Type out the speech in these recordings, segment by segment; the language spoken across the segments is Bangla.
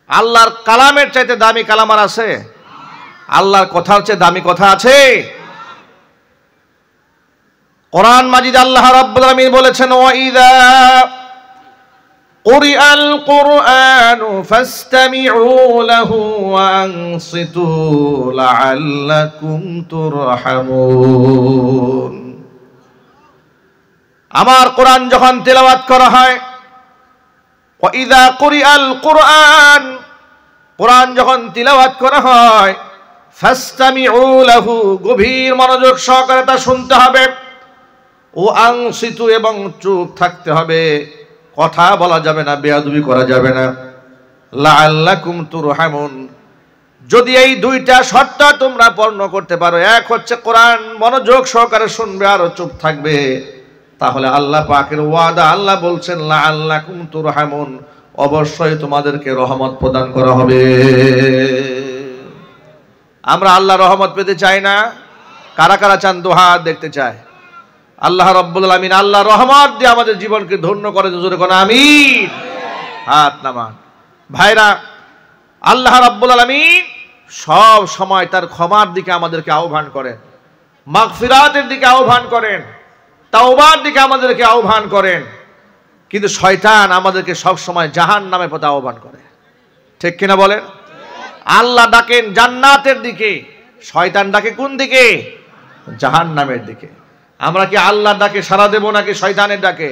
আল্লাহর কালামের চাইতে দামি কালাম আর আছে? আল্লাহর কথার চেয়ে দামি কথা আছে? কোরআন মাজিদ আল্লাহ রাব্বুল আলামিন বলেছেন, ওয়াইদা কুরিআল কুরআনু ফাসতামিউ লাহু ওয়া আনসিতু লাআল্লাকুম তুরহামুন। আমার কোরআন যখন তেলাওয়াত করা হয়, ওয়াইদা কুরিআল কুরআন, কোরআন যখন তিলাওয়াত করা হয়, ফাসতামিউ লাহু, গভীর মনোযোগ সহকারে তা শুনতে হবে, ও আনসিতু, এবং চুপ থাকতে হবে, কথা বলা যাবে না, বেয়াদবি করা যাবে না, লাআল্লাকুম তুরহামুন। যদি এই দুইটা শর্ত তোমরা পূর্ণ করতে পারো, এক হচ্ছে কোরআন মনোযোগ সহকারে শুনবে আর চুপ থাকবে, তাহলে আল্লাহ পাকের ওয়াদা, আল্লাহ বলছেন লাআল্লাকুম তুরহামুন, অবশ্যই তোমাদেরকে রহমত প্রদান করা হবে। আমরা আল্লাহ রহমত পেতে চাই না? কারা কারা চান? দুহাত দেখতে চায়। আল্লাহ রাব্বুল আলামিন আল্লাহ রহমত দিয়ে আমাদের জীবনকে ধন্য করে, জোরে কোন আমিন। হাত নামান। ভাইরা, আল্লাহ রাব্বুল আলামিন সব সময় তার ক্ষমার দিকে আমাদেরকে আহ্বান করেন, মাগফিরাতের দিকে আহ্বান করেন, তাওবার দিকে আমাদেরকে আহ্বান করেন। কিন্তু শয়তান আমাদেরকে সব সময় জাহান্নামের পথে আহ্বান করে, ঠিক কিনা বলেন? আল্লাহ ডাকেন জান্নাতের দিকে, শয়তান ডাকে কোন দিকে? জাহান্নামের দিকে। আমরা কি আল্লাহ ডাকে সাড়া দেব নাকি শয়তানের ডাকে?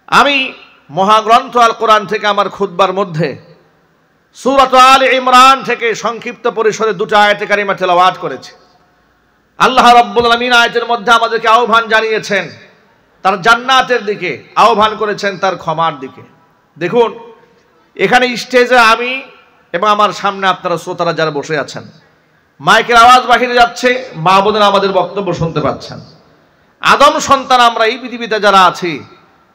আমি মহাগ্রন্থ আল কোরআন থেকে আমার খুতবার মধ্যে সূরা আলে ইমরান থেকে সংক্ষিপ্ত পরিসরে দুটো আয়াতে কারিমা তেলাওয়াত করেছি। আল্লাহ রাব্বুল আলামিন আয়াতের মধ্যে আমাদেরকে আহ্বান জানিয়েছেন তার জান্নাতের দিকে, আহ্বান করেছেন তার ক্ষমার দিকে। দেখুন, এখানে স্টেজে আমি এবং আমার সামনে আপনারা শ্রোতারা যারা বসে আছেন, মাইকের আওয়াজ বাহিরে যাচ্ছে, মা বোনেরা আমাদের বক্তব্য শুনতে পাচ্ছেন। আদম সন্তান আমরা এই পৃথিবীতে যারা আছি,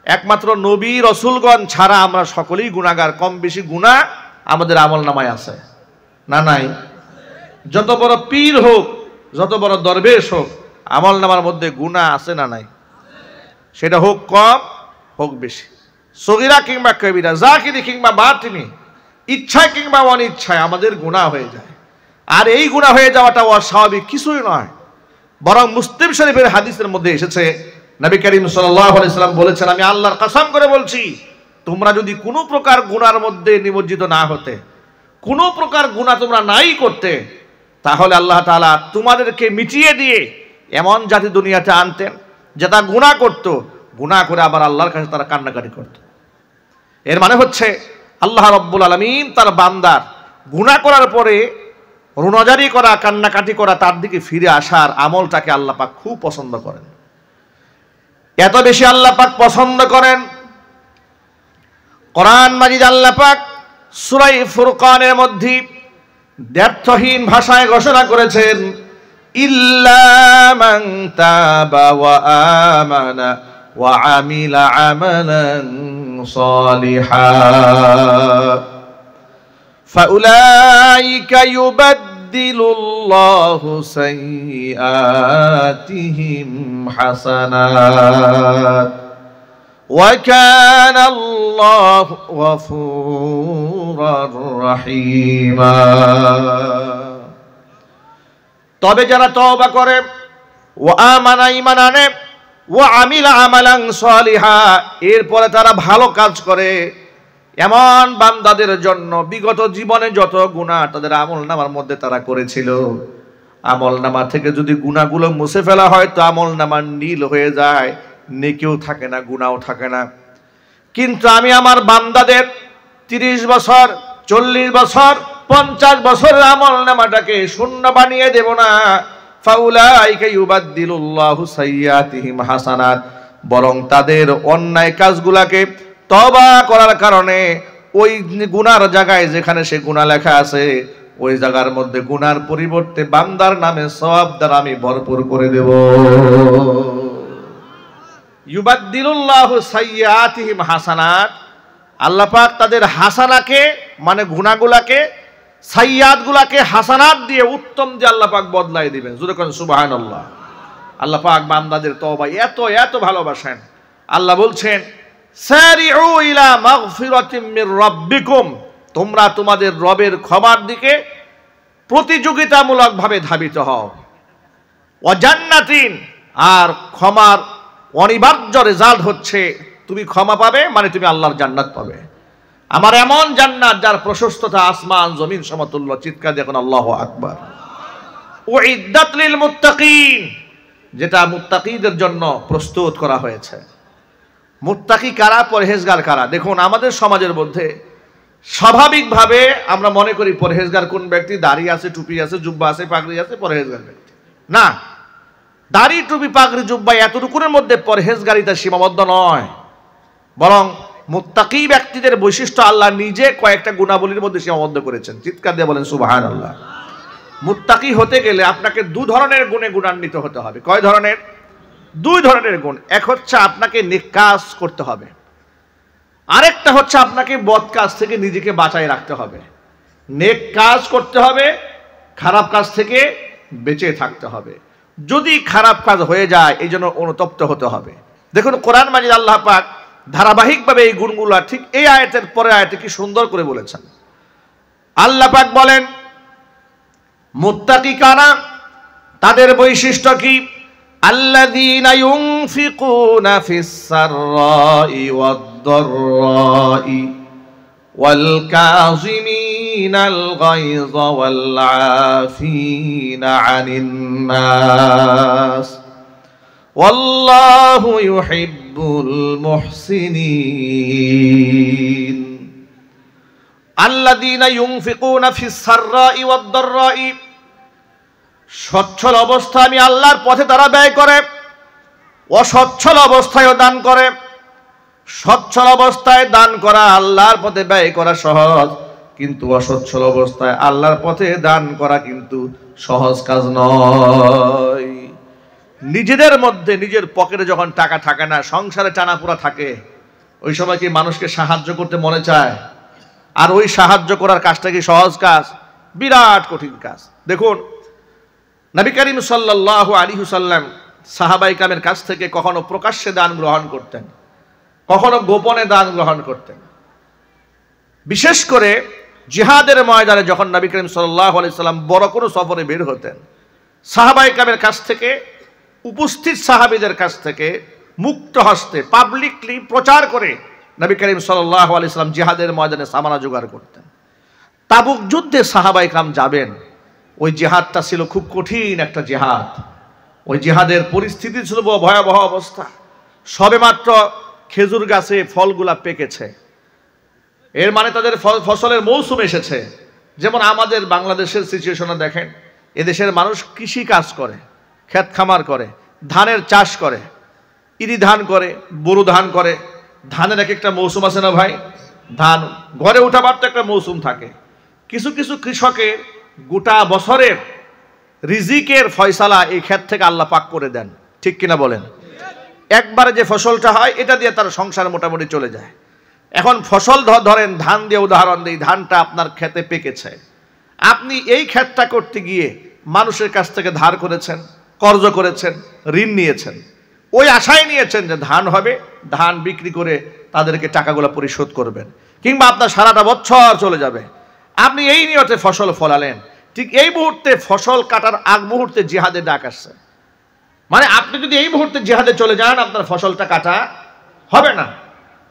একমাত্র নবী রসুলগণ ছাড়া আমরা সকলেই গুনাহগার। কম বেশি গুনাহ আমাদের আমলনামায় আছে না নাই? যত বড় পীর হোক, যত বড় দরবেশ হোক, আমলনামার মধ্যে গুনাহ আছে না নাই? সেটা হোক কম হোক বেশি, সগীরা কিংবা কবিরা, জাকিরি কিংবা বাতিনি, ইচ্ছায় কিংবা অনিচ্ছায় আমাদের গুনাহ হয়ে যায়। আর এই গুনাহ হয়ে যাওয়াটা অস্বাভাবিক কিছুই নয়, বরং মুসলিম শরীফের হাদিসের মধ্যে এসেছে, নবী করিম সাল্লাল্লাহু আলাইহি সাল্লাম বলেছেন, আমি আল্লাহর কসম করে বলছি, তোমরা যদি কোনো প্রকার গুনার মধ্যে নিমজ্জিত না হতে, কোনো প্রকার গুনাহ তোমরা নাই করতে, তাহলে আল্লাহ তাআলা তোমাদেরকে মিটিয়ে দিয়ে এমন জাতি দুনিয়াতে আনতেন যেটা গুনাহ করত, গুনাহ করে আবার আল্লাহর কাছে তারা কান্নাকাটি করত। এর মানে হচ্ছে আল্লাহ রাব্বুল আলামিন তার বান্দার গুনাহ করার পরে রুনাজারি করা, কান্নাকাটি করা, তার দিকে ফিরে আসার আমলটাকে আল্লাহ পাক খুব পছন্দ করেন। এত বেশি আল্লাহ পাক পছন্দ করেন, কোরআন মাজিদ আল্লাহ পাক সূরা ফুরকানের মধ্যে দ্ব্যর্থহীন ভাষায় ঘোষণা করেছেন, ইল্লা মান তাবা ওয়া আমানা ওয়া আমিলা আমালান সালিহা ফাউলাইকা ইউবাদদিলুল্লাহু সাইয়্যাতিহিম হাসানাত ওয়া কানাল্লাহু গফুরার রহিমা। তবে যারা তওবা করে, ওয়া আমানা, ঈমান আনে, ওয়া আমিলা আমালান সালিহা, এরপরে তারা ভালো কাজ করে, এমন বান্দাদের জন্য বিগত জীবনে যত গুনাহ তাদের আমলনামার মধ্যে তারা করেছিল, আমলনামা থেকে যদি গুনাহগুলো মুছে ফেলা হয় তো আমলনামা নীল হয়ে যায়, নেকিও থাকে না, গুনাহও থাকে না। কিন্তু আমি আমার বান্দাদের 30 বছর, 40 বছর, 50 বছরের আমলনামাটাকে শূন্য বানিয়ে দেব না। ফাউলাইকা ইউবাদদিলুল্লাহু সাইয়্যাতিহিম হাসানাত, বরং তাদের অন্যায় কাজগুলাকে তওবা করার কারণে ওই গুনার জায়গায় যেখানে সে গুনাহ লেখা আছে, ওই জায়গার মধ্যে গুনার পরিবর্তে বান্দার নামে সওয়াব দ্বারা আমি ভরপুর করে দেব। ইউবাদদিলুল্লাহু সাইয়্যাতিহিম হাসানাত, আল্লাহ পাক তাদের হাসানাকে মানে গুনাহগুলাকে, সাইয়্যাতগুলাকে হাসানাত দিয়ে, উত্তম দিয়ে আল্লাহ পাক বদলাই দিবেন। জোরে কোন সুবহানাল্লাহ। আল্লাহ পাক বান্দাদের তওবা এত এত ভালোবাসেন। আল্লাহ বলছেন, সারিউ ইলা মাগফিরাতিম মির রাব্বিকুম, তোমরা তোমাদের রবের ক্ষমার দিকে প্রতিযোগিতামূলকভাবে ধাবিত হও। ওয়া জান্নাতিন, আর ক্ষমার অনিবার্য রেজাল্ট হচ্ছে তুমি ক্ষমা পাবে, মানে তুমি আল্লাহর জান্নাত পাবে। আমার এমন জান্নাত যার প্রশস্ততা আসমান জমিন সমতুল্য। চিৎকার দেখুন আল্লাহু আকবার। উইদ্দাত লিল মুত্তাকিন, যেটা মুত্তাকিদের জন্য প্রস্তুত করা হয়েছে। মুত্তাকি কারা? পরহেজগার কারা? দেখুন আমাদের সমাজের মধ্যে স্বাভাবিকভাবে আমরা মনে করি পরহেজগার কোন ব্যক্তি? দাড়ি আছে, টুপি আছে, জুব্বা আছে, পাগড়ি আছে, পরহেজগার ব্যক্তি। না, দাড়ি, টুপি, পাগড়ি, জুব্বা এতটুকুর মধ্যে পরহেজগারিতা সীমাবদ্ধ নয়, বরং মুত্তাকি ব্যক্তিদের বৈশিষ্ট্য আল্লাহ নিজে কয়েকটা গুণাবলীর মধ্যে সীমাবদ্ধ করেছেন। চিৎকার দিয়ে বলেন সুবহানাল্লাহ। মুত্তাকি হতে গেলে আপনাকে দু ধরনের গুণে গুণান্বিত হতে হবে। কয় ধরনের? দুই ধরনের গুণ। এক হচ্ছে আপনাকে নেক কাজ করতে হবে, আরেকটা হচ্ছে আপনাকে বদ কাজ থেকে নিজেকে বাঁচায় রাখতে হবে। নেক কাজ করতে হবে, খারাপ কাজ থেকে বেঁচে থাকতে হবে। যদি খারাপ কাজ হয়ে যায় এই জন্য অনুতপ্ত হতে হবে। দেখুন কোরআন মাজিদ আল্লাহ পাক ধারাবাহিকভাবে এই গুণগুলো ঠিক এই আয়াতের পরে আয়াতে কি সুন্দর করে বলেছেন। আল্লাহ পাক বলেন মুত্তাকি কারা, তাদের বৈশিষ্ট্য কি? আল্লাযীনা ইউনফিকুনা ফিস সাররাই ওয়াদ-দাররাই ওয়াল কাযিমিনাল গায়যা ওয়াল আফিনা আনিন নাস ওয়াল্লাহু ইউহিব্বুল মুহসিনিন। আল্লাযীনা ইউনফিকুনা ফিস সাররাই ওয়াদ-দাররাই, সচ্ছল অবস্থায় আমি আল্লাহর পথে তারা ব্যয় করে, অসচ্ছল অবস্থায়ও দান করে। সচ্ছল অবস্থায় দান করা, আল্লাহর পথে ব্যয় করা সহজ, কিন্তু অসচ্ছল অবস্থায় আল্লাহর পথে দান করা কিন্তু সহজ কাজ নয়। নিজেদের মধ্যে নিজের পকেটে যখন টাকা থাকে না, সংসারে টানাপোড়া থাকে, ওই সময় কি মানুষকে সাহায্য করতে মনে চায়? আর ওই সাহায্য করার কাজটা কি সহজ কাজ? বিরাট কঠিন কাজ। দেখুন নবী করিম সাল্লাল্লাহু আলাইহি ওয়াসাল্লাম সাহাবায়ে কেরামের কাছ থেকে কখনো প্রকাশ্যে দান গ্রহণ করতেন, কখনো গোপনে দান গ্রহণ করতেন। বিশেষ করে জিহাদের ময়দানে যখন নবী করিম সাল্লাল্লাহু আলাইহি ওয়াসাল্লাম বড় কোনো সফরে বের হতেন, সাহাবায়ে কেরামের কাছ থেকে, উপস্থিত সাহাবীদের কাছ থেকে মুক্ত হস্তে পাবলিকলি প্রচার করে নবী করিম সাল্লাল্লাহু আলাইহি ওয়াসাল্লাম জিহাদের ময়দানে সামানা জোগাড় করতেন। তাবুক যুদ্ধে সাহাবায়ে কেরাম যাবেন, ওই জিহাদটা ছিল খুব কঠিন একটা জিহাদ। ওই জিহাদের পরিস্থিতি ছিল ভয়াবহ অবস্থা। সবেমাত্র খেজুর গাছে ফলগুলা পেকেছে, এর মানে তাদের ফসলের মৌসুম এসেছে। যেমন আমাদের বাংলাদেশের সিচুয়েশনে দেখেন, এদেশের মানুষ কৃষি কাজ করে, ক্ষেত খামার করে, ধানের চাষ করে, ইরি ধান করে, বোরো ধান করে। ধানের এক একটা মৌসুম আছে না ভাই? ধান ঘরে উঠাবার তো একটা মৌসুম থাকে। কিছু কিছু কৃষকের গোটা বছরের রিজিকের ফয়সালা এই ক্ষেত থেকে আল্লাহ পাক করে দেন, ঠিক কিনা বলেন? একবারে যে ফসলটা হয় এটা দিয়ে তার সংসার মোটামুটি চলে যায়। এখন ফসল ধরেন, ধান দিয়ে উদাহরণ দিই, ধানটা আপনার ক্ষেতে পেকেছে, আপনি এই ক্ষেতটা করতে গিয়ে মানুষের কাছ থেকে ধার করেছেন, কর্জ করেছেন, ঋণ নিয়েছেন, ওই আশায় নিয়েছেন যে ধান হবে, ধান বিক্রি করে তাদেরকে টাকাগুলো পরিশোধ করবেন, কিংবা আপনার সারাটা বছর চলে যাবে। আপনি এই নিয়তে ফসল ফলালেন, ঠিক এই মুহূর্তে ফসল কাটার আগ মুহূর্তে জিহাদের ডাক আসছে। মানে আপনি যদি এই মুহূর্তে জিহাদে চলে যান, আপনার ফসলটা কাটা হবে না।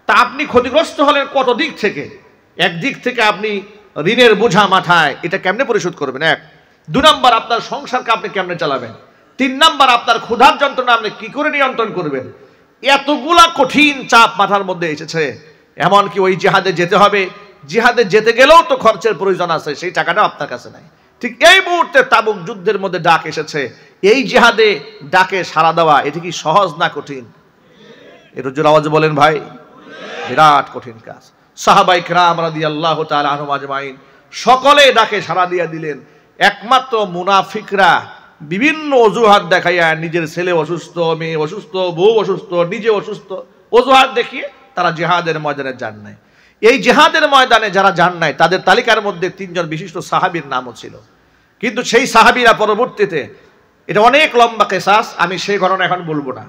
তা আপনি ক্ষতিগ্রস্ত হলেন কত দিক থেকে? একদিক থেকে আপনি ঋণের বোঝা মাথায়, এটা কেমনে পরিশোধ করবেন? এক। 2 নম্বর, আপনার সংসারকে আপনি কেমনে চালাবেন? 3 নম্বর, আপনার ক্ষুধার যন্ত্রণা আপনি কি করে নিয়ন্ত্রণ করবেন? এতগুলা কঠিন চাপ মাথার মধ্যে এসেছে। এমনকি ওই জিহাদে যেতে হবে, জিহাদে যেতে গেলেও তো খরচের প্রয়োজন আছে, সেই টাকাটা আপনার কাছে নাই। ঠিক এই মুহূর্তে তাবুক যুদ্ধের মধ্যে ডাক এসেছে, এই জিহাদে ডাকে সাড়া দেওয়া এটা কি সহজ না কঠিন? এর জোর আওয়াজ বলেন ভাই, বিরাট কঠিন কাজ। সাহাবায়ে কেরাম রাদিয়াল্লাহু তাআলা আনহুম আজমাইন সকলে ডাকে সাড়া দিয়ে দিলেন। একমাত্র মুনাফিকরা বিভিন্ন অজুহাত দেখাইয়া, নিজের ছেলে অসুস্থ, মেয়ে অসুস্থ, বউ অসুস্থ, নিজে অসুস্থ, অজুহাত দেখিয়ে তারা জিহাদের ময়দানে যান নাই। এই জিহাদের ময়দানে যারা যান নাই তাদের তালিকার মধ্যে 3 জন বিশিষ্ট সাহাবীর নামও ছিল। কিন্তু সেই সাহাবীরা পরবর্তীতে, এটা অনেক লম্বা কিসাস, আমি সেই ঘটনা এখন বলবো না,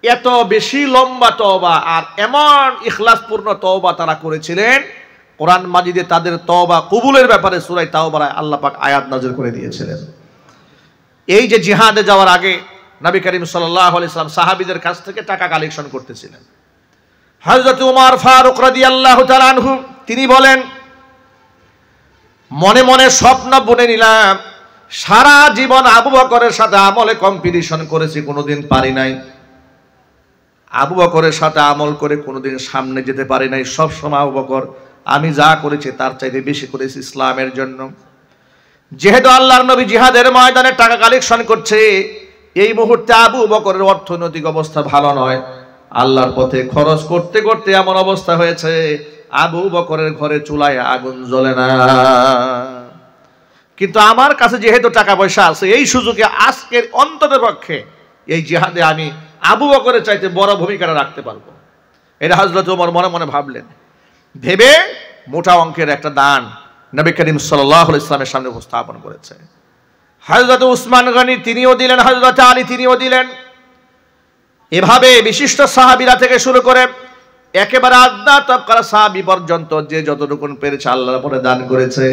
এত বেশি লম্বা তওবা আর এমন ইখলাসপূর্ণ তওবা তারা করেছিলেন, কোরআন মাজিদে তাদের তওবা কবুলের ব্যাপারে সূরা তাওবার আল্লাহ পাক আয়াত নাযিল করে দিয়েছিলেন। এই যে জিহাদে যাওয়ার আগে নবী করিম সাল্লাল্লাহু আলাইহি ওয়াসাল্লাম সাহাবীদের কাছ থেকে টাকা কালেকশন করতেছিলেন। হযরত ওমর ফারুক রাদিয়াল্লাহু তাআলা আনহু তিনি বলেন, মনে মনে স্বপ্ন বুনে নিলাম, সারা জীবন আবু বকরের সাথে আমলে কম্পিটিশন করেছি, কোনোদিন পারি নাই। আবু বকরের সাথে আমল করে কোনোদিন সামনে যেতে পারি নাই। সব সময় আবু বকর আমি যা করেছি তার চাইতে বেশি করেছি ইসলামের জন্য। যেহেতু আল্লাহর নবী জিহাদের ময়দানে টাকা কালেকশন করছে, এই মুহূর্তে আবু বকরের অর্থনৈতিক অবস্থা ভালো নয়। আল্লাহর পথে খরচ করতে করতে এমন অবস্থা হয়েছে আবু বকরের ঘরে চুলায় আগুন জ্বলে না। কিন্তু আমার কাছে যেহেতু টাকা পয়সা আছে, এই সুযোগে আজকের অন্ততপক্ষে এই জিহাদে আমি আবু বকরের চাইতে বড় ভূমিকাটা রাখতে পারবো। এটা হযরত ওমর মনে মনে ভাবলেন। ভেবে মোটা অঙ্কের একটা দান নবী করিম সাল্লাল্লাহু আলাইহি ওয়াসাল্লামের সামনে উপস্থাপন করেছে। হযরত উসমান গনি তিনিও দিলেন, হযরত আলী তিনিও দিলেন। এভাবে বিশিষ্ট সাহাবীরা থেকে শুরু করে একেবারে আদনা তবকার সাহাবী পর্যন্ত যে যতটুকু পেরেছে আল্লাহর পরে দান করেছে।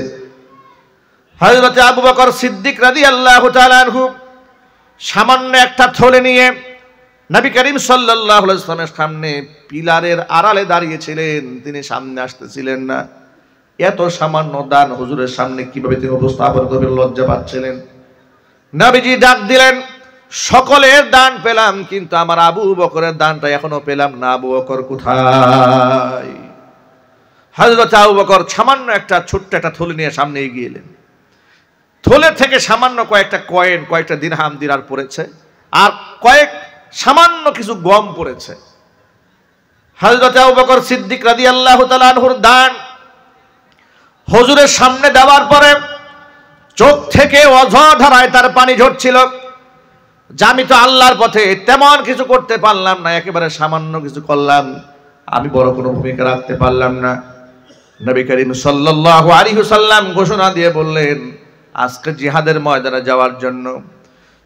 হযরত আবু বকর সিদ্দিক রাদিয়াল্লাহু তাআলা আনহু সামান্য একটা থলে নিয়ে নবী করিম সাল্লাল্লাহু আলাইহি ওয়াসাল্লামের সামনে পিলারের আড়ালে দাঁড়িয়েছিলেন, তিনি সামনে আসতেছিলেন না। এত সামান্য দান হুজুরের সামনে কিভাবে তিনি উপস্থাপন করবেন লজ্জা পাচ্ছিলেন। নবীজি ডাক দিলেন, সকলের দান পেলাম কিন্তু আমার আবু বকরের দানটা এখনো পেলাম না। আবু বকর কোথায়? হযরত আবু বকর সামান্য একটা ছোট্ট একটা থলে নিয়ে সামনে এগিয়ে এলেন। থলে থেকে সামান্য কয়েকটা কয়েন, কয়েকটা দিরহাম দিনার পড়েছে, আর সামান্য কিছু গম পড়েছে। হযরত আবু বকর সিদ্দিক রাদিয়াল্লাহু তাআলা আনহুর দান হুজুরের সামনে দেওয়ার পরে চোখ থেকে অঝধারায় তার পানি ঝরছিল। যে আমি তো আল্লাহর পথে তেমন কিছু করতে পারলাম না, একেবারে সামান্য কিছু করলাম, আমি বড় কোনো ভূমিকা রাখতে পারলাম না। নবী করিম সাল্লাল্লাহু আলাইহি ওয়াসাল্লাম ঘোষণা দিয়ে বললেন, আজকে জিহাদের ময়দানে যাওয়ার জন্য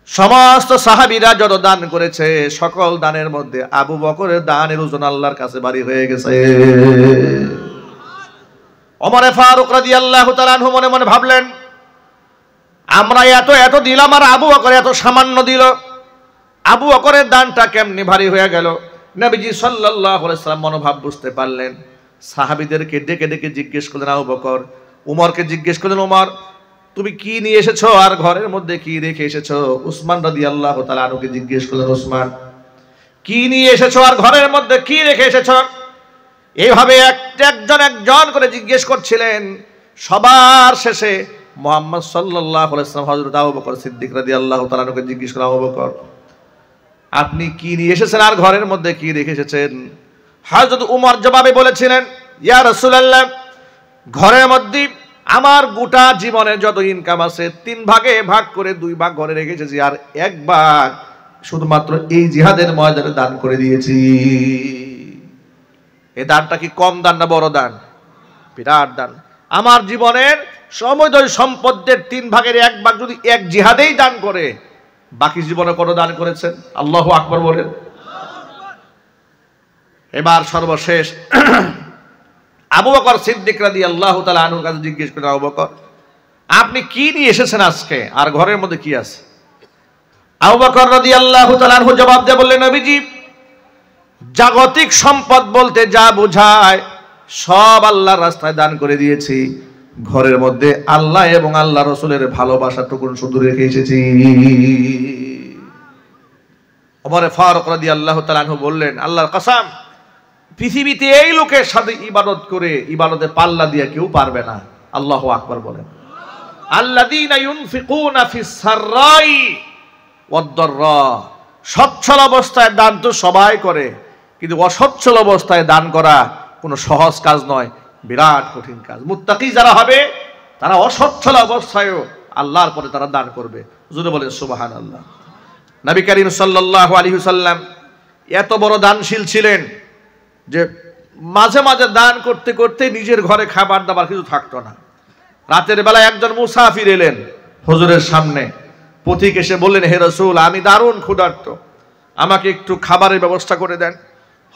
সমস্ত সাহাবীরা যত দান করেছে সকল দানের মধ্যে আবু বকরের দানের ওজন আল্লাহর কাছে ভারী হয়ে গেছে। ওমর ফারুক রাদিয়াল্লাহু তাআলা আনহু মনে মনে ভাবলেন, আমরা এত এত দিলাম আর আবু বকর এত সামান্য দিল, আবু বকরের দানটা কেমনি ভারী হয়ে গেল। নবীজি সাল্লাল্লাহু আলাইহি ওয়াসাল্লাম মনোভাব বুঝতে পারলেন। সাহাবীদেরকে ডেকে ডেকে জিজ্ঞেস করলেন আবু বকর, উমরকে জিজ্ঞেস করলেন, উমর তুমি কি নিয়ে এসেছো আর ঘরের মধ্যে কি রেখে এসেছো? উসমান রাদিয়াল্লাহু তাআলা আনহুকে জিজ্ঞেস করলেন, উসমান কি নিয়ে এসেছো আর ঘরের মধ্যে কি রেখে এসেছো? এইভাবে একজন করে জিজ্ঞেস করছিলেন। সবার শেষে মুহাম্মদ সাল্লাল্লাহু আলাইহি ওয়াসাল্লাম হযরত আবু বকর সিদ্দিক রাদিয়াল্লাহু তাআলা আনহুকে জিজ্ঞেস করলেন, আবু বকর আপনি কি নিয়ে এসেছেন আর ঘরের মধ্যে কি রেখে এসেছেন? হযরত উমর জবাবে বলেছিলেন, ইয়া রাসূলুল্লাহ, ঘরের মধ্যে আমার গোটা জীবনের যত ইনকাম আছে 3 ভাগে ভাগ করে 2 ভাগ ঘরে রেখে এসেছি, আর 1 ভাগ শুধুমাত্র এই জিহাদের ময়দানে দান করে দিয়েছি। এই দানটা কি কম দান না বড় দান? বিরাট দান। আমার জীবনের সমুদয় সম্পদের 3 ভাগের 1 ভাগ যদি এক জিহাদেই দান করে, বাকি জীবনে কত দান করেছেন? আল্লাহু আকবার বলেন। এবার সর্বশেষ আবু বকর সিদ্দিক রাদিয়াল্লাহু তাআলা আনহুর কাছে জিজ্ঞেস করলেন, আবু বকর আপনি কি নিয়ে এসেছেন আজকে আর ঘরের মধ্যে কি আছে? আবু বকর রাদিয়াল্লাহু তাআলা আনহু জবাব দিয়ে বললেন, নবীজি জাগতিক সম্পদ বলতে যা বোঝায় সব আল্লাহর রাস্তায় দান করে দিয়েছি, ঘরের মধ্যে আল্লাহ এবং আল্লাহ রাসূলের ভালোবাসাটুকু শুধু রেখে এসেছি। ওমর ফারুক রাদিয়াল্লাহু তাআলা আনহু বললেন, আল্লাহর কসম, পৃথিবীতে এই লোকের সাথে ইবাদত করে ইবাদতে পাল্লা দিয়ে কেউ পারবে না। আল্লাহু আকবার বলেন। আল্লাযীনা ইউনফিকুনা ফিস সাররাই ওয়াদ দাররা, সচ্ছল অবস্থায় দান তো সবাই করে, কিন্তু অসচ্ছল অবস্থায় দান করা কোনো সহজ কাজ নয়, বিরাট কঠিন কাজ। মুত্তাকি যারা হবে তারা অসচ্ছল অবস্থায়ও আল্লাহর পরে তারা দান করবে। হুজুর বলেন সুবহানাল্লাহ। নবী করিম সাল্লাল্লাহু আলাইহি ওয়াসাল্লাম এত বড় দানশীল ছিলেন যে মাঝে মাঝে দান করতে করতে নিজের ঘরে খাবার দাবার কিছু থাকতো না। রাতের বেলায় একজন মুসাফির এলেন হুজুরের সামনে। পথিক এসে বললেন, হে রাসূল, আমি দারুণ ক্ষুধার্ত, আমাকে একটু খাবারের ব্যবস্থা করে দেন।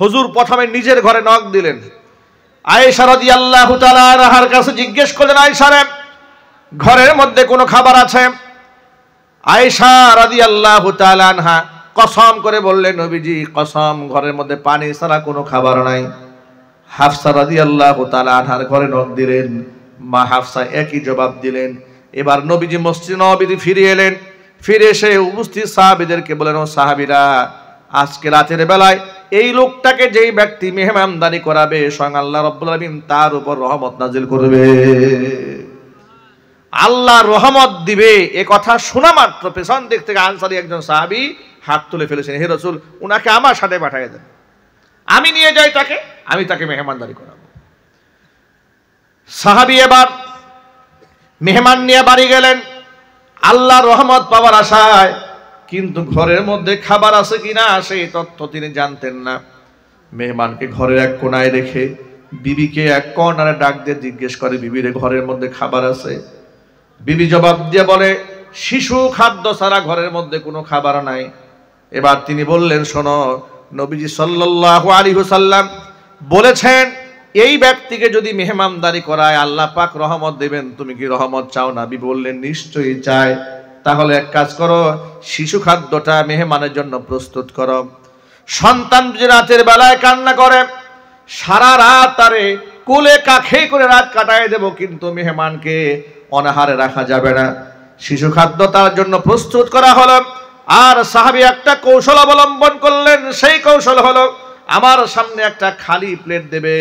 হুজুর প্রথমে নিজের ঘরে নক দিলেন। আয়েশা রাদিয়াল্লাহু তাআলা আনহার কাছে জিজ্ঞেস করলেন, আয়েশা রে, ঘরের মধ্যে কোনো খাবার আছে? আয়েশা রাদিয়াল্লাহু তাআলা আনহা কসম করে বললেন, নবীজি কসম, ঘরের মধ্যে পানি ছাড়া কোনো খাবার নাই। হাফসা রাদিয়াল্লাহু তাআলা আনহার ঘরে নক দিলেন, মা হাফসা একই জবাব দিলেন। এবার নবীজি মসজিদ নববীতে ফিরে এলেন। ফিরে এসে উপস্থিত সাহাবীদেরকে বলেন, ও সাহাবীরা, আজকে রাতের বেলায় এই লোকটাকে যেই ব্যক্তি মেহমানদারি করাবে, স্বয়ং আল্লাহ রাব্বুল আলামিন তার উপর রহমত নাজিল করবে। আল্লাহ রহমত দিবে এ কথা শোনা মাত্র পেছন দিক থেকে আনসারী একজন সাহাবী হাত তুলে ফেলেছেন, হে রাসূল, উনাকে আমার সাথে পাঠিয়ে দেন, আমি নিয়ে যাই তাকে, আমি তাকে মেহমানদারি করাবো। সাহাবী এবার মেহমান নিয়ে বাড়ি গেলেন আল্লাহর রহমত পাওয়ার আশায়, কিন্তু ঘরের মধ্যে খাবার আছে কিনা সেই তথ্য তিনি জানতেন না। মেহমানকে ঘরের এক কোনায় রেখে বিবিকে এক কর্নারে ডাক দিয়ে জিজ্ঞেস করে, বিবিরে, ঘরের মধ্যে খাবার আছে? বিবি জবাব দিয়ে বলে, শিশু খাদ্য ছাড়া ঘরের মধ্যে কোনো খাবার নাই। এবার তিনি বললেন, শোনো, নবীজি সাল্লাল্লাহু আলাইহি ওয়াসাল্লাম বলেছেন এই ব্যক্তিকে যদি মেহমানদারি করায় আল্লাহ পাক রহমত দেবেন, তুমি কি রহমত চাও না? বিবি বললেন, নিশ্চয়ই চাই। তাহলে এক কাজ করো, শিশু খাদ্যটা মেহমানের জন্য প্রস্তুত করো। সন্তান যে রাতের বেলায় কান্না করে, সারা রাত তারে কোলে কাখে করে রাত কাটায় দেব, কিন্তু মেহমানকে অনাহারে রাখা যাবে না। শিশু খাদ্য তার জন্য প্রস্তুত করা হলো। আর সাহাবী একটা কৌশল অবলম্বন করলেন, সেই কৌশল হলো, আমার সামনে একটা খালি প্লেট দেবে,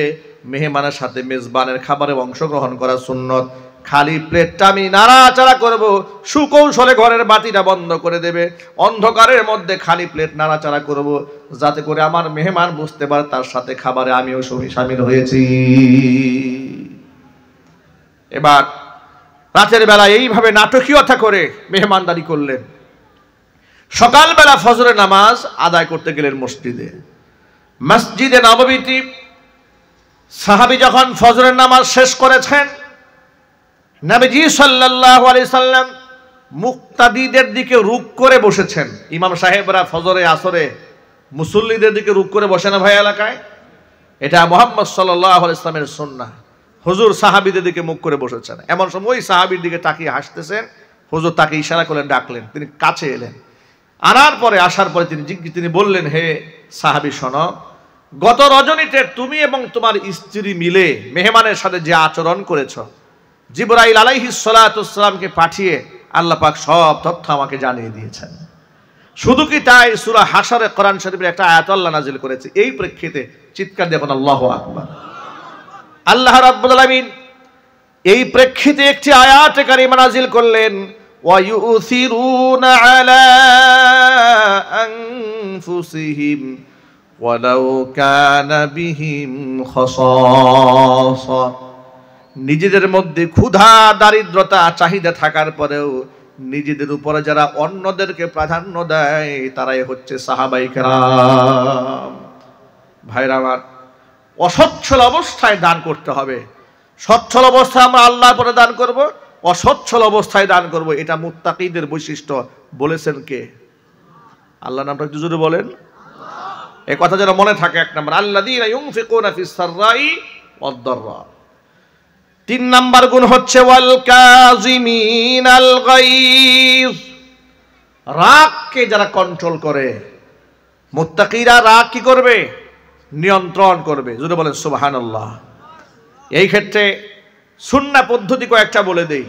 মেহমানের সাথে মেজবানের খাবারে অংশগ্রহণ করা সুন্নত। খালি প্লেটটা আমি নাড়াচাড়া করব, সুকৌশলে ঘরের বাতিটা বন্ধ করে দেবে, অন্ধকারের মধ্যে খালি প্লেট নাড়াচাড়া করব, যাতে করে আমার মেহমান বুঝতে পারে তার সাথে খাবারে আমিও শামিল হয়েছি। এবার রাতের বেলা এইভাবে নাটকীয়তা করে মেহমানদারি করলেন। সকালবেলা ফজরের নামাজ আদায় করতে গেলেন মসজিদে। মসজিদে নববীতে সাহাবী যখন ফজরের নামাজ শেষ করেছেন, নবীজি সাল্লাল্লাহু আলাইহি সাল্লাম মুক্তাদিদের দিকে রুক করে বসেছেন। ইমাম সাহেবরা ফজরে আসরে মুসল্লিদের দিকে রুক করে বসে না ভাই এলাকায়? এটা মুহাম্মদ সাল্লাল্লাহু আলাইহি সাল্লামের সুন্নাহ। হুজুর সাহাবীদের দিকে মুখ করে বসেছেন। এমন সময় ওই সাহাবীর দিকে তাকিয়ে হাসতেছেন, হুজুর তাকে ইশারা করলেন, ডাকলেন, তিনি কাছে এলেন। আনার পরে আসার পরে তিনি বললেন, হে সাহাবী শোনো, গত রজনীতে তুমি এবং তোমার স্ত্রী মিলে মেহমানের সাথে যে আচরণ করেছো, জিবরাইল আলাইহিস সালাতু ওয়াস সালামকে পাঠিয়ে আল্লাহ পাক সব তথ্য আমাকে জানিয়ে দিয়েছেন। শুধু কি তাই, সূরা হাশরে কোরআন শরীফের একটা আয়াত আল্লাহ নাযিল করেছে। এই প্রেক্ষিতে চিৎকার দিয়ে বলুন আল্লাহু আকবার। আল্লাহ রাব্বুল আলামিন এই প্রেক্ষিতে একটি আয়াত কারিমা নাযিল করলেন, ওয়া ইউসিরুনা আলা আনফুসিহিম ওয়ালাউ কানা বিহিম খাসাসা। নিজেদের মধ্যে ক্ষুধা, দারিদ্রতা, চাহিদা থাকার পরেও নিজেদের উপরে যারা অন্যদেরকে প্রাধান্য দেয় তারাই হচ্ছে সাহাবায়ে কেরাম। ভাইরা আমার, অসচ্ছল অবস্থায় দান করতে হবে। সচ্ছল অবস্থায় আমরা আল্লাহর পরে দান করব, অসচ্ছল অবস্থায় দান করব, এটা মুত্তাকিদের বৈশিষ্ট্য। বলেছেন কে? আল্লাহ নামটা একটু জোরে বলেন। এই কথা যেন মনে থাকে। এক নম্বর, আল্লাযীনা ইউনফিকুনা ফিস সাররাই ওয়াদ দাররা। 3 নাম্বার গুণ হচ্ছে ওয়াল কাযিমিনাল গায়জ। রাগকে যারা কন্ট্রোল করে, মুত্তাকিরা রাগ কি করবে? নিয়ন্ত্রণ করবে। জোরে বলেন সুবহানাল্লাহ। এই ক্ষেত্রে সুন্নাহ পদ্ধতি কয়েকটা বলে দেই।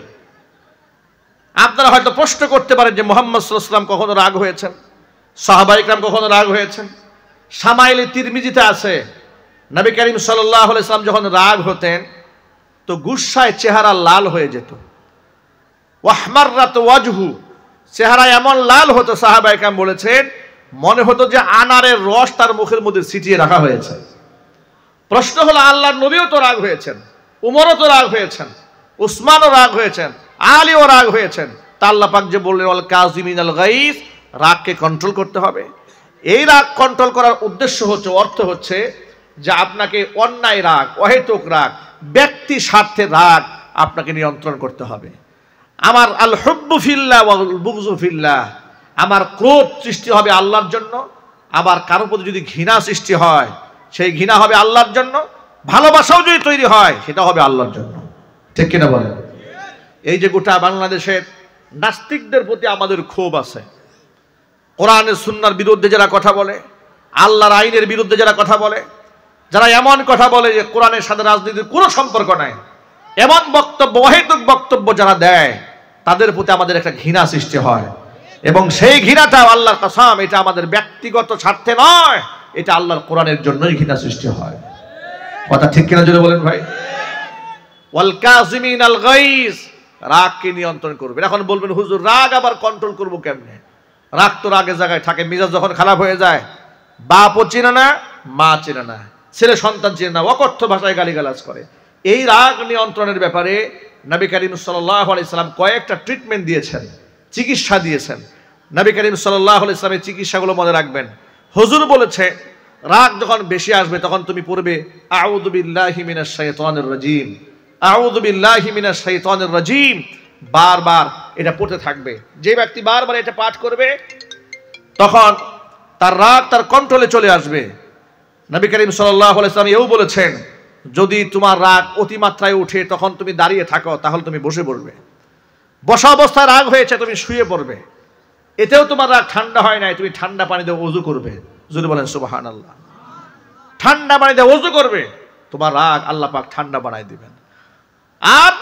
আপনারা হয়তো প্রশ্ন করতে পারেন যে মুহাম্মদ সাল্লাল্লাহু আলাইহি ওয়াসাল্লাম কখনো রাগ হয়েছেন? সাহাবায়ে কেরাম কখনো রাগ হয়েছেন? শামাইলে তিরমিজিতে আছে, নবী করিম সাল্লাল্লাহু আলাইহি ওয়াসাল্লাম যখন রাগ হতেন তো গুসায় চেহারা লাল হয়ে যেত। ওয়াহমাররাত ওয়াজহু, চেহারা এমন লাল হতো, সাহাবায়ে কেরাম বলেছেন মনে হতো যে আনারের রস তার মুখের মধ্যে ছিটিয়ে রাখা হয়েছে। প্রশ্ন হলো, আল্লাহর নবীও তো রাগ হয়েছেন, উমরও তো রাগ হয়েছেন, উসমানও রাগ হয়েছেন, আলীও রাগ হয়েছেন, তা আল্লাহ পাক যে বললেন ওয়াল কাযিমিনাল গায়জ, রাগকে কন্ট্রোল করতে হবে। এই রাগ কন্ট্রোল করার উদ্দেশ্য হচ্ছে, অর্থ হচ্ছে যে আপনাকে অন্যায় রাগ, অহেতুক রাগ, ব্যক্তি স্বার্থে রাগ আপনাকে নিয়ন্ত্রণ করতে হবে। আমার আল হুব্বু ফিল্লাহ ওয়াল বুগযু ফিল্লাহ, আমার ক্রোধ সৃষ্টি হবে আল্লাহর জন্য, আবার কারো প্রতি যদি ঘৃণা সৃষ্টি হয় সেই ঘৃণা হবে আল্লাহর জন্য। ভালোবাসাও যদি তৈরি হয় সেটা হবে আল্লাহর জন্য। ঠিক কিনা বলেন? এই যে গোটা বাংলাদেশের নাস্তিকদের প্রতি আমাদের ক্ষোভ আছে, কোরআনের সুন্নাহর বিরুদ্ধে যারা কথা বলে, আল্লাহর আইনের বিরুদ্ধে যারা কথা বলে, যারা এমন কথা বলে যে কোরআনের সাথে রাজনীতির কোনো সম্পর্ক নাই, এমন বক্তব্য, অহেতুক বক্তব্য যারা দেয়, তাদের প্রতি আমাদের একটা ঘৃণা সৃষ্টি হয়। এবং সেই ঘৃণাটা আল্লাহর কসম, এটা আমাদের ব্যক্তিগত স্বার্থে নয়, এটা আল্লাহর কোরআনের জন্যই ঘৃণা সৃষ্টি হয়। কথা ঠিক কিনা জোরে বলেন ভাই? ওয়াল কাযিমিনাল গাইজ, রাগকে নিয়ন্ত্রণ করবেন। এখন বলবেন হুজুর রাগ আবার কন্ট্রোল করব কেমনে? রাগ তো রাগের জায়গায় থাকে। মেজাজ যখন খারাপ হয়ে যায়, বাপও চেনে না, মা চেনে না, ছেলে সন্তান চেনে না, অকথ্য ভাষায় গালিগালাজ করে। এই রাগ নিয়ন্ত্রণের ব্যাপারে নবী করিম সাল্লাল্লাহু আলাইহি সাল্লাম কয়েকটা ট্রিটমেন্ট দিয়েছেন, চিকিৎসা দিয়েছেন। নবী করিম সাল্লাল্লাহু আলাইহি সাল্লামের চিকিৎসাগুলো মনে রাখবেন। হুজুর বলেছে রাগ যখন বেশি আসবে তখন তুমি পড়বে আউযু বিল্লাহি মিনাশ শাইতানির রাজিম, আউযু বিল্লাহি মিনাশ শাইতানির রাজিম, বারবার এটা পড়তে থাকবে। যে ব্যক্তি বারবার এটা পাঠ করবে তখন তার রাগ তার কন্ট্রোলে চলে আসবে। নবী করিম সাল্লাল্লাহু আলাইহি সাল্লাম এও বলেছেন যদি তোমার রাগ অতিমাত্রায় উঠে তখন তুমি দাঁড়িয়ে থাকো, তাহলে তুমি বসে পড়বে। বসা অবস্থায় রাগ হয়েছে তুমি শুয়ে পড়বে, এতেও তোমার রাগ ঠান্ডা হয় নাই, তুমি ঠান্ডা পানি দিয়ে ওযু করবে। যদি বলেন সুবহানাল্লাহ। ঠান্ডা পানি দিয়ে ওযু করবে, তোমার রাগ আল্লাহ পাক ঠান্ডা বানাই দিবেন। আর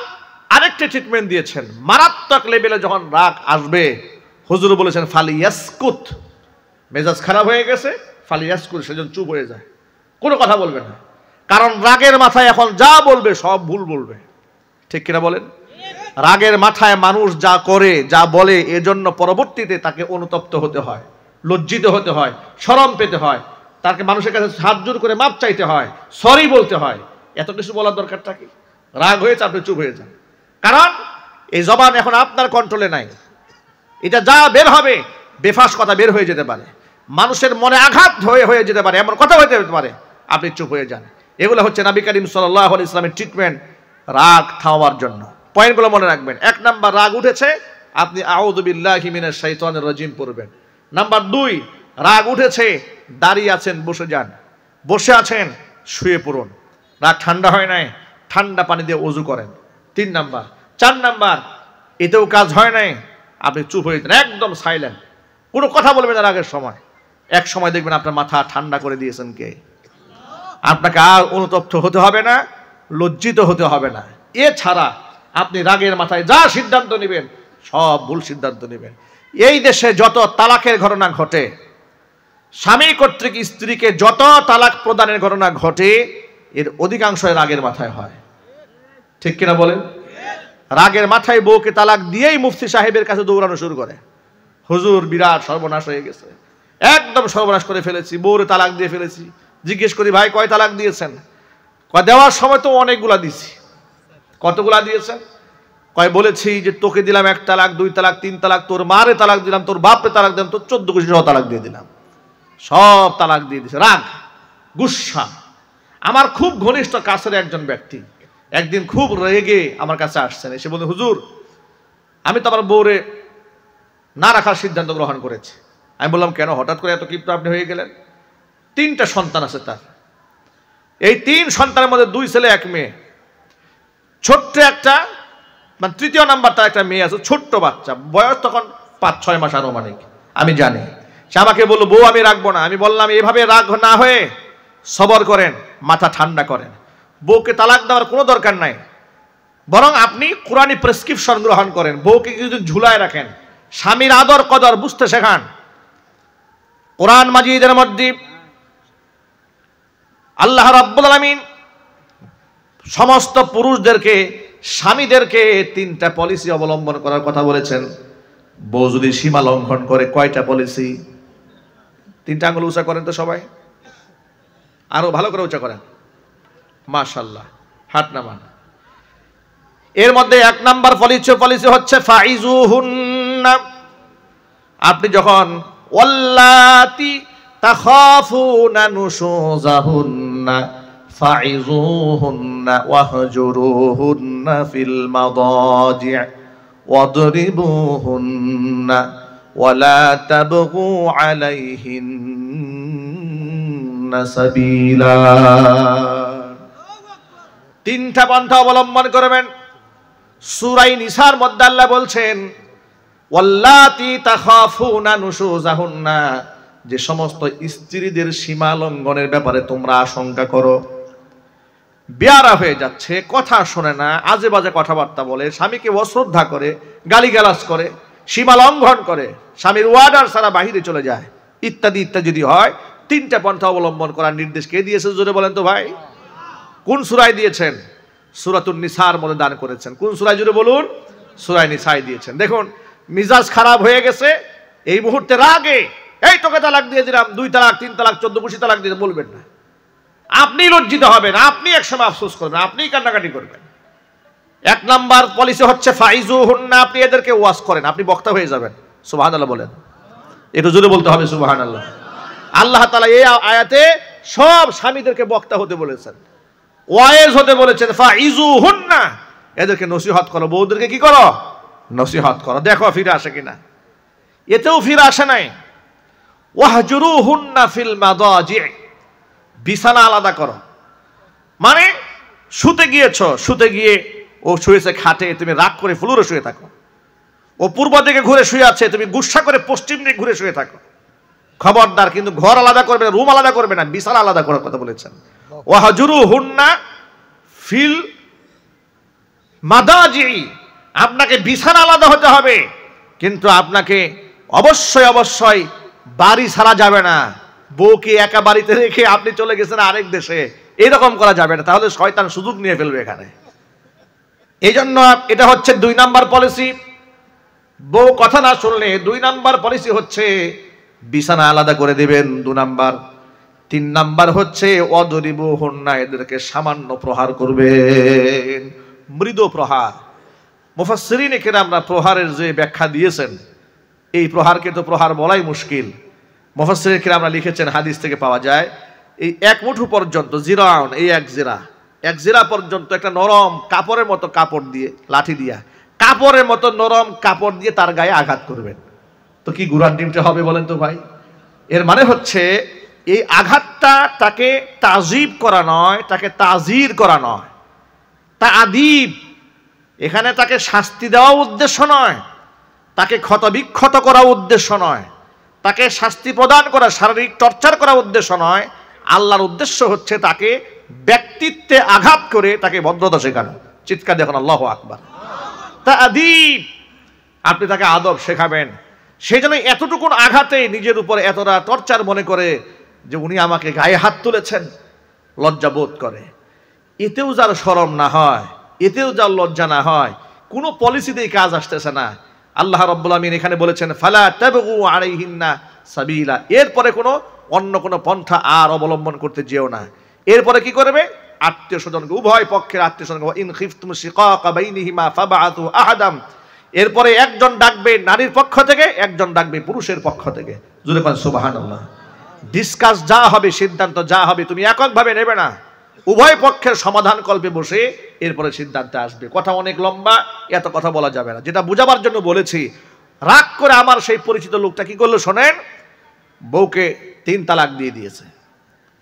আরেকটা ট্রিটমেন্ট দিয়েছেন, মারাত্মক লেভেলে যখন রাগ আসবে হুজুর বলেছেন ফালিয়াসকুত, মেজাজ খারাপ হয়ে গেছে, ফালিয়াসকুত, সেজন্য চুপ হয়ে যায়, কোনো কথা বলবে না। কারণ রাগের মাথায় এখন যা বলবে সব ভুল বলবে। ঠিক কিনা বলেন? রাগের মাথায় মানুষ যা করে যা বলে, এজন্য পরবর্তীতে তাকে অনুতপ্ত হতে হয়, লজ্জিত হতে হয়, শরম পেতে হয়, তাকে মানুষের কাছে হাত জোর করে মাপ চাইতে হয়, সরি বলতে হয়। এত কিছু বলার দরকারটা কি? রাগ হয়েছে আপনি চুপ হয়ে যান, কারণ এই জবান এখন আপনার কন্ট্রোলে নাই। এটা যা বের হবে বেফাস কথা বের হয়ে যেতে পারে, মানুষের মনে আঘাত হয়ে যেতে পারে, এমন কথা হতে পারে, আপনি চুপ হয়ে যান। এগুলো হচ্ছে নবী করিম সাল্লাল্লাহু আলাইহি ওয়াসাল্লামের ট্রিটমেন্ট রাগ থামাবার জন্য। পয়েন্টগুলো মনে রাখবেন। 1 নাম্বার, রাগ উঠেছে আপনি আউযু বিল্লাহি মিনাশ শাইতানির রাজিম পড়বেন। নাম্বার 2, রাগ উঠেছে, দাঁড়িয়ে আছেন বসে যান, বসে আছেন শুয়ে পড়ুন। রাগ ঠান্ডা হয় নাই, ঠান্ডা পানি দিয়ে ওযু করেন। 3 নাম্বার। 4 নাম্বার, এতেও কাজ হয় নাই, আপনি চুপ হয়ে যান, একদম সাইলেন্ট, কোনো কথা বলবেন না রাগের সময়। এক সময় দেখবেন আপনার মাথা ঠান্ডা করে দিয়েছেন কে? আপনাকে আর অনুতপ্ত হতে হবে না, লজ্জিত হতে হবে না। এছাড়া আপনি রাগের মাথায় যা সিদ্ধান্ত নেবেন সব ভুল সিদ্ধান্ত নেবেন। এই দেশে যত তালাকের ঘটনা ঘটে, স্বামী কর্তৃক স্ত্রীকে যত তালাক প্রদানের ঘটনা ঘটে, এর অধিকাংশই রাগের মাথায় হয়। ঠিক কিনা বলেন? রাগের মাথায় বউকে তালাক দিয়েই মুফতি সাহেবের কাছে দৌড়ানো শুরু করে, হুজুর বিরাট সর্বনাশ হয়ে গেছে, একদম সর্বনাশ করে ফেলেছি, বউরে তালাক দিয়ে ফেলেছি। জিজ্ঞেস করি ভাই কয় তালাক দিয়েছেন? কয় দেওয়ার সময় তো অনেকগুলা দিছি। কতগুলা দিয়েছেন? কয় বলেছি যে তোকে দিলাম 1 তালাক, 2 তালাক, 3 তালাক, তোর মারে তালাক দিলাম, তোর বাপরে তালাক দিলাম, তোর 14 গোষ্ঠী সহ তালাক দিয়ে দিলাম, সব তালাক দিয়ে দিছে। রাগ, গুসা। আমার খুব ঘনিষ্ঠ কাছের একজন ব্যক্তি একদিন খুব রেগে আমার কাছে আসছেন, এসে বলে হুজুর আমি তো আমার বউরে না রাখার সিদ্ধান্ত গ্রহণ করেছি। আমি বললাম কেন, হঠাৎ করে এত ক্ষিপ্ত আপনি হয়ে গেলেন? 3টা সন্তান আছে তার, এই 3 সন্তানের মধ্যে 2 ছেলে 1 মেয়ে। ছোট্ট একটা, মানে 3য় নাম্বার তার একটা মেয়ে আছে, ছোট্ট বাচ্চা, বয়স তখন 5-6 মাস আনুমানিক। আমি জানি সে আমাকে বললো বউ আমি রাখবো না। আমি বললাম এভাবে রাগ না হয়ে সবর করেন, মাথা ঠান্ডা করেন, বউকে তালাক দেওয়ার কোনো দরকার নাই, বরং আপনি কোরআনী প্রেসক্রিপশন গ্রহণ করেন, বউকে কিছুদিন ঝুলায় রাখেন, স্বামীর আদর কদর বুঝতে শেখান। কোরআন মাজিদের মধ্যে আল্লাহ রাব্বুল আলামিন সমস্ত পুরুষদেরকে, স্বামীদেরকে 3টা পলিসি অবলম্বন করার কথা বলেছেন। বউ যদি সীমা লঙ্ঘন করে, কয়টা পলিসি? 3টা আঙ্গুল উঁচা করেন তো সবাই, আরো ভালো করে উঁচা করেন, মাশাআল্লাহ, হাত নামান। এর মধ্যে 1 নাম্বার পলিসি হচ্ছে ফাইজুহুন্না। আপনি যখন ওয়াল্লাতি তাখাফুনা নুশুজাহুন্না ফাইজুহুন্না ওয়াহজুরুহুন্না ফিল মাদাজি' ওয়াদরিবুহুন্না ওয়ালা তাবগু আলাইহিন্না সাবিলা। তিনটা পন্থা অবলম্বন করবেন। সূরা নিসার মধ্যে আল্লাহ বলছেন, ওয়াল্লাতি তাখাফুনা নুশুজাহুন্না, যে সমস্ত স্ত্রীদের সীমা লঙ্ঘনের ব্যাপারে তোমরা আশঙ্কা করো, বেয়ারা হয়ে যাচ্ছে, কথা শোনে না, আজে বাজে কথাবার্তা বলে, স্বামীকে অশ্রদ্ধা করে, গালিগালাজ করে, সীমা লঙ্ঘন করে, স্বামীর ওয়ার্ডার ছাড়া বাহিরে চলে যায়, ইত্যাদি ইত্যাদি যদি হয়, তিনটা পন্থা অবলম্বন করার নির্দেশ কে দিয়েছে জোরে বলেন তো ভাই? কোন সূরায় দিয়েছেন? সূরাতুন নিসার মধ্যে দান করেছেন। কোন সূরায় জোরে বলুন? সূরা নিসায় দিয়েছেন। দেখুন, মিজাজ খারাপ হয়ে গেছে, এই মুহূর্তে রাগে এই তোকে তালাক দিয়ে দিলাম, 2 তালাক 3 তালাক 14 খুশি তালাক দিয়ে বলবেন না। আপনি লজ্জিত হবেন, আপনি একসময় আফসোস করবেন, আপনি কান্নাকাটি করবেন। 1 নাম্বার পলিসি হচ্ছে ফাইজুহুন্না, আপনি এদেরকে ওয়াজ করেন, আপনি বক্তা হয়ে যাবেন। সুবহানাল্লাহ বলেন, একটু জোরে বলতে হবে সুবহানাল্লাহ। আল্লাহ তাআলা এই আয়াতে সব স্বামীদেরকে বক্তা হতে বলেছেন, ওয়াইজ হতে বলেছেন। ফাইজুহুন্না, এদেরকে নসিহত করো, বউদেরকে কি করো? নসিহত করো, দেখো ফিরে আসে কিনা। এতেও ফিরে আসে নাই। ওয়াহজুরুহুন্না ফিল মাদাজি, বিছানা আলাদা করো, মানে শুতে গিয়েছো, শুতে গিয়ে ও শুয়েছে খাটে, তুমি রাগ করে ফ্লোরে শুয়ে থাকো। ও পূর্ব দিকে ঘুরে শুয়ে আছে, তুমি গুসা করে পশ্চিম দিকে ঘুরে শুয়ে থাকো। খবরদার, কিন্তু ঘর আলাদা করবে না, রুম আলাদা করবে না, বিছানা আলাদা করার কথা বলেছেন। ওয়াহজুরুহুন্না ফিল মাদাজি, আপনাকে বিছানা আলাদা হতে হবে, কিন্তু আপনাকে অবশ্যই অবশ্যই বাড়ি ছাড়া যাবে না। বউকে একা বাড়িতে রেখে আপনি চলে গেছেন আরেক দেশে, এরকম করা যাবে না, তাহলে শয়তান সুযোগ নিয়ে ফেলবে এখানে। এই জন্য এটা হচ্ছে 2 নাম্বার পলিসি। বউ কথা না শুনলে 2 নাম্বার পলিসি হচ্ছে বিছানা আলাদা করে দিবেন, 2 নাম্বার। 3 নাম্বার হচ্ছে ওয়াদরিবুহুন্না, এদেরকে সামান্য প্রহার করবেন, মৃদু প্রহার। মুফাসসিরিনে কেরামরা প্রহারের যে ব্যাখ্যা দিয়েছেন, এই প্রহারকে তো প্রহার বলাই মুশকিল। মুফাসসিরিনে কেরামরা লিখেছেন, হাদিস থেকে পাওয়া যায়, এই 1 মুঠো পর্যন্ত, জিরাউন, এই 1 জিরা পর্যন্ত একটা নরম কাপড়ের মতো কাপড় দিয়ে, লাঠি দিয়া কাপড়ের মতো নরম কাপড় দিয়ে তার গায়ে আঘাত করবেন। তো কি গুড়ার ডিমটা হবে বলেন তো ভাই? এর মানে হচ্ছে এই আঘাতটা তাকে তাজিব করা নয়, তাকে তাজির করা নয়, তা আদিব। এখানে তাকে শাস্তি দেওয়া উদ্দেশ্য নয়, তাকে ক্ষতবিক্ষত করা উদ্দেশ্য নয়, তাকে শাস্তি প্রদান করা, শারীরিক টর্চার করা উদ্দেশ্য নয়। আল্লাহর উদ্দেশ্য হচ্ছে তাকে ব্যক্তিত্বে আঘাত করে তাকে ভদ্রতা শেখানো। চিৎকার দেখুন আল্লাহু আকবার। তা আদিব, আপনি তাকে আদব শেখাবেন। সেই জন্য এতটুকুন আঘাতে নিজের উপর এতটা টর্চার মনে করে যে উনি আমাকে গায়ে হাত তুলেছেন, লজ্জা বোধ করে। এতেও যার শরম না হয়, এতেও যার লজ্জা না হয়, কোনো পলিসিতেই কাজ আসতেছে না। আল্লাহ রাব্বুল আমিন এখানে বলেছেন, ফালা তাবগু আলাইহিন্না সাবিলা, এরপরে অন্য কোনো পন্থা আর অবলম্বন করতে যেও না। এরপরে কি করবে? আত্মীয় স্বজনকে, উভয় পক্ষের আত্মীয় স্বজনকে, ইন খিফতুম শিকাকা বাইনিহিমা ফাবআতু আহাদাম, এরপরে একজন ডাকবে নারীর পক্ষ থেকে, একজন ডাকবে পুরুষের পক্ষ থেকে। জোরে বলেন সুবহানাল্লাহ। ডিসকাস যা হবে, সিদ্ধান্ত যা হবে, তুমি এককভাবে নেবে না, উভয় পক্ষের সমাধান কল্পে বসে এরপরে সিদ্ধান্তে আসবে। কথা অনেক লম্বা, এত কথা বলা যাবে না। যেটা বুঝাবার জন্য বলেছি, রাগ করে আমার সেই পরিচিত লোকটা কি করলো শোনেন, বউকে 3 তালাক দিয়ে দিয়েছে।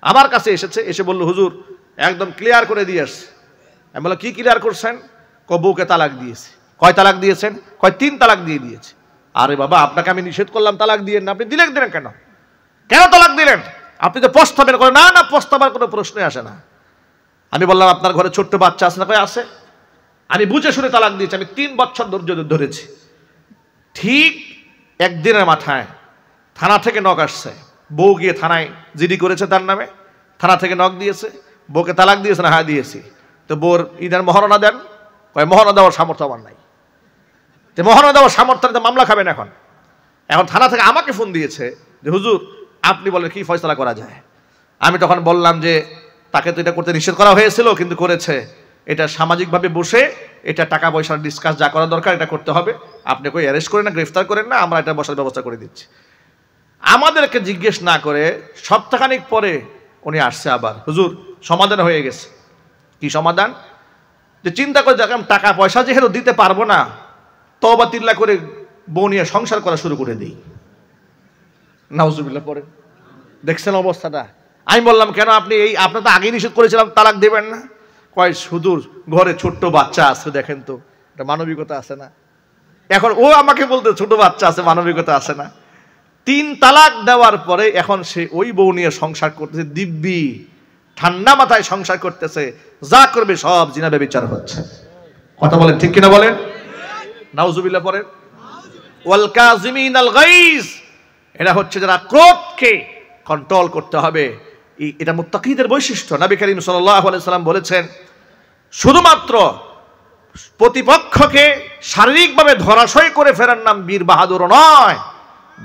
আমার কাছে এসেছে, এসে বলল, হুজুর একদম ক্লিয়ার করে দিয়ে আসছে। আমি বললাম, কি ক্লিয়ার করছেন? বউকে তালাক দিয়েছে। কয় তালাক দিয়েছেন? কয় 3 তালাক দিয়ে দিয়েছে। আরে বাবা, আপনাকে আমি নিষেধ করলাম তালাক দিয়েন না, আপনি দিলেন কেন? কেন তালাক দিলেন? আপনি তো প্রস্তাবের করে, না না, প্রস্তাবের কোনো প্রশ্নই আসে না। আমি বললাম, আপনার ঘরে ছোট্ট বাচ্চা আছে না? কয় আছে। আমি বুঝে শুনে তালাক দিয়েছি, আমি 3 বছর ধৈর্য ধরেছি। ঠিক একদিনের মাথায় থানা থেকে নক আসছে, বউ গিয়ে থানায় জিডি করেছে তার নামে, থানা থেকে নক দিয়েছে, বউকে তালাক দিয়েছে না? হ্যাঁ দিয়েছি। তো বউর ইনার মহারণা দেন। কয় মহারণা দেওয়ার সামর্থ্য আমার নাই। তো মহারণা দেওয়ার সামর্থ্য নিতে মামলা খাবেন। এখন থানা থেকে আমাকে ফোন দিয়েছে যে হুজুর আপনি বলেন কি ফয়সালা করা যায়। আমি তখন বললাম যে তাকে তো এটা করতে নিষেধ করা হয়েছিল, কিন্তু করেছে। এটা সামাজিকভাবে বসে এটা টাকা পয়সার ডিসকাস যা করা দরকার এটা করতে হবে। আপনি কই অ্যারেস্ট করেন না, গ্রেফতার করেন না, আমরা এটা বসার ব্যবস্থা করে দিচ্ছি। আমাদেরকে জিজ্ঞেস না করে সপ্তাহখানিক পরে উনি আসছে আবার, হুজুর সমাধান হয়ে গেছে। কি সমাধান? যে চিন্তা করে দেখলাম টাকা পয়সা যেহেতু দিতে পারবো না, তওবা তিল্লা করে বউ নিয়ে সংসার করা শুরু করে দিই। নাউজুবিল্লাহ। পরে দেখছেন অবস্থাটা। আমি বললাম, কেন আপনি আপনার তো আগেই নিষেধ করেছিলাম তালাক দেবেন না। কয় সুদূর ঘরে ছোট্ট বাচ্চা আছে, দেখেন তো এটা মানবিকতা আছে না? এখন ও আমাকে বলতে ছোট বাচ্চা আছে, মানবিকতা আছে না? 3 তালাক দেওয়ার পরে এখন সে ওই বউ নিয়ে সংসার করতেছে, দিব্যি ঠান্ডা মাথায় সংসার করতেছে, যা করবে সব জিনা ব্যভিচার হচ্ছে। কথা বলেন ঠিক কিনা বলেন? নাউজুবিল্লাহ পড়েন। ওয়াল কাযিমিনাল গাইজ, এটা হচ্ছে যারা ক্রোধকে কন্ট্রোল করতে হবে, এটা মুত্তাকিদের বৈশিষ্ট্য। নবী করিম সাল্লাল্লাহু আলাইহি সাল্লাম বলেছেন, শুধুমাত্র প্রতিপক্ষকে শারীরিকভাবে ধরাশয় করে ফেরার নাম বীর বাহাদুর নয়।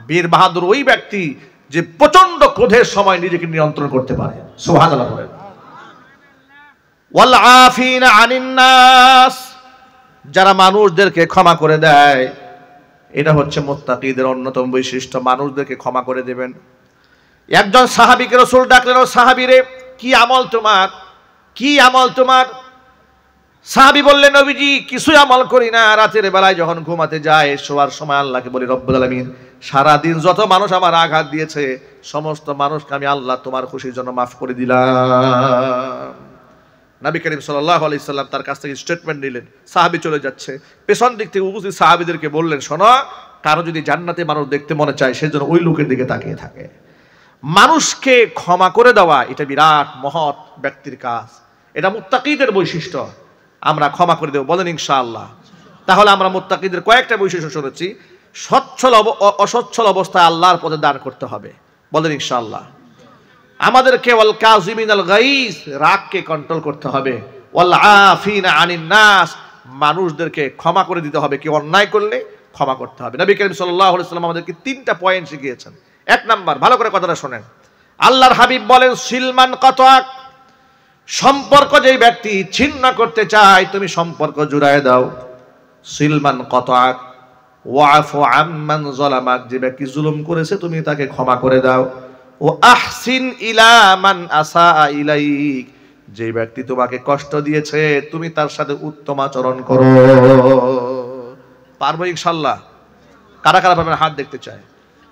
বীর বাহাদুর ওই ব্যক্তি যে প্রচন্ড ক্রোধের সময় নিজেকে নিয়ন্ত্রণ করতে পারে। সুবহানাল্লাহ বলেন। ওয়াল আফিনা আনিন নাস, যারা মানুষদেরকে ক্ষমা করে দেয়, এটা হচ্ছে মুত্তাকিদের অন্যতম বৈশিষ্ট্য। মানুষদেরকে ক্ষমা করে দেবেন। একজন সাহাবীকে রাসূল ডাকলেন, ও সাহাবীরে, কি আমল তোমার, কি আমল তোমার? সাহাবী বললেন, নবীজি কিছুই আমল করি না, রাতের বেলায় যখন ঘুমাতে যায় শোয়ার সময় আল্লাহকে বলি, রব্বুল আলামিন সারাদিন যত মানুষ আমার আঘাত দিয়েছে সমস্ত মানুষকে আমি আল্লাহ তোমার খুশির জন্য মাফ করে দিলাম। নবী করিম সাল্লাল্লাহু আলাইহি সাল্লাম তার কাছ থেকে স্টেটমেন্ট নিলেন। সাহাবী চলে যাচ্ছে, পেছন দিক থেকে উপস্থিত সাহাবীদেরকে বললেন, শোনো, কারো যদি জান্নাতে মানুষ দেখতে মনে চায় সেজন্য ওই লোকের দিকে তাকিয়ে থাকে। মানুষকে ক্ষমা করে দেওয়া এটা বিরাট মহৎ ব্যক্তির কাজ, এটা মুত্তাকিদের বৈশিষ্ট্য। আমরা ক্ষমা করে দেব, বলেন ইনশাআল্লাহ। তাহলে আমরা মুত্তাকিদের কয়েকটা বৈশিষ্ট্য শুনেছি। সচ্ছল অসচ্ছল অবস্থায় আল্লাহর পথে দান করতে হবে, বলেন ইনশাআল্লাহ। আমাদেরকে ওয়াল কাযিমিনাল গাইজ, রাগকে কন্ট্রোল করতে হবে। ওয়াল আফিনা আনিন নাস, মানুষদেরকে ক্ষমা করে দিতে হবে, কেউ অন্যায় করলে ক্ষমা করতে হবে। নবী করিম সাল্লাল্লাহু আলাইহি ওয়াসাল্লাম আমাদেরকে 3টা পয়েন্ট শিখিয়েছেন। 1 নাম্বার, ভালো করে কথাটা শোনেন, আল্লাহর হাবিব বলেন, সিলমান কাতাক, সম্পর্ক যেই ব্যক্তি ছিন্ন করতে চায় তুমি সম্পর্ক জুড়ায় দাও। সিলমান কাতাক ওয়াফু আম্মান যালামাক, যে ব্যক্তি জুলুম করেছে তুমি তাকে ক্ষমা করে দাও। ও আহসিন ইলা মান আসা ইলাইক, যে ব্যক্তি তোমাকে কষ্ট দিয়েছে তুমি তার সাথে উত্তম আচরণ করো। পারবো ইনশাআল্লাহ? কারা কারা পারবেন হাত দেখতে চায়?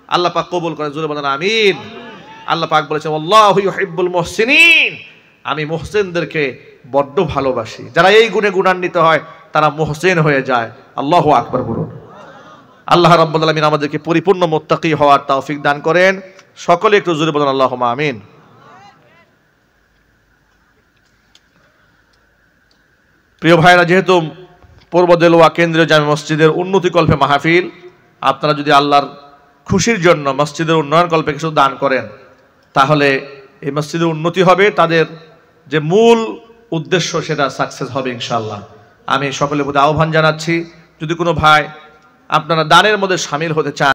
আল্লাহ পাক কবুল করেন, জোরে বলেন আমিন। আল্লাহ পাক বলেছেন, আল্লাহু ইউহিব্বুল মুহসিনিন, আমি মুহসিনদেরকে বড্ড ভালোবাসি। যারা এই গুণে গুণান্বিত হয় তারা মুহসিন হয়ে যায়। আল্লাহু আকবার বলুন। আল্লাহ রাব্বুল আলামিন আমাদেরকে পরিপূর্ণ মুত্তাকি হওয়ার তৌফিক দান করেন। সকলে একটু জোরে বলেন আল্লাহুম্মা আমিন। প্রিয় ভাইরা, যেহেতু পূর্ব দেলোয়া কেন্দ্রীয় জামে মসজিদের উন্নতি কল্পে মাহফিল, আপনারা যদি আল্লাহর খুশির জন্য মসজিদের উন্নয়ন কল্পে কিছু দান করেন তাহলে এই মসজিদের উন্নতি হবে, তাদের যে মূল উদ্দেশ্য সেটা সাকসেস হবে ইনশাআল্লাহ। আমি সকলের প্রতি আহ্বান জানাচ্ছি, যদি কোনো ভাই আপনারা দানের মধ্যে শামিল হতে চান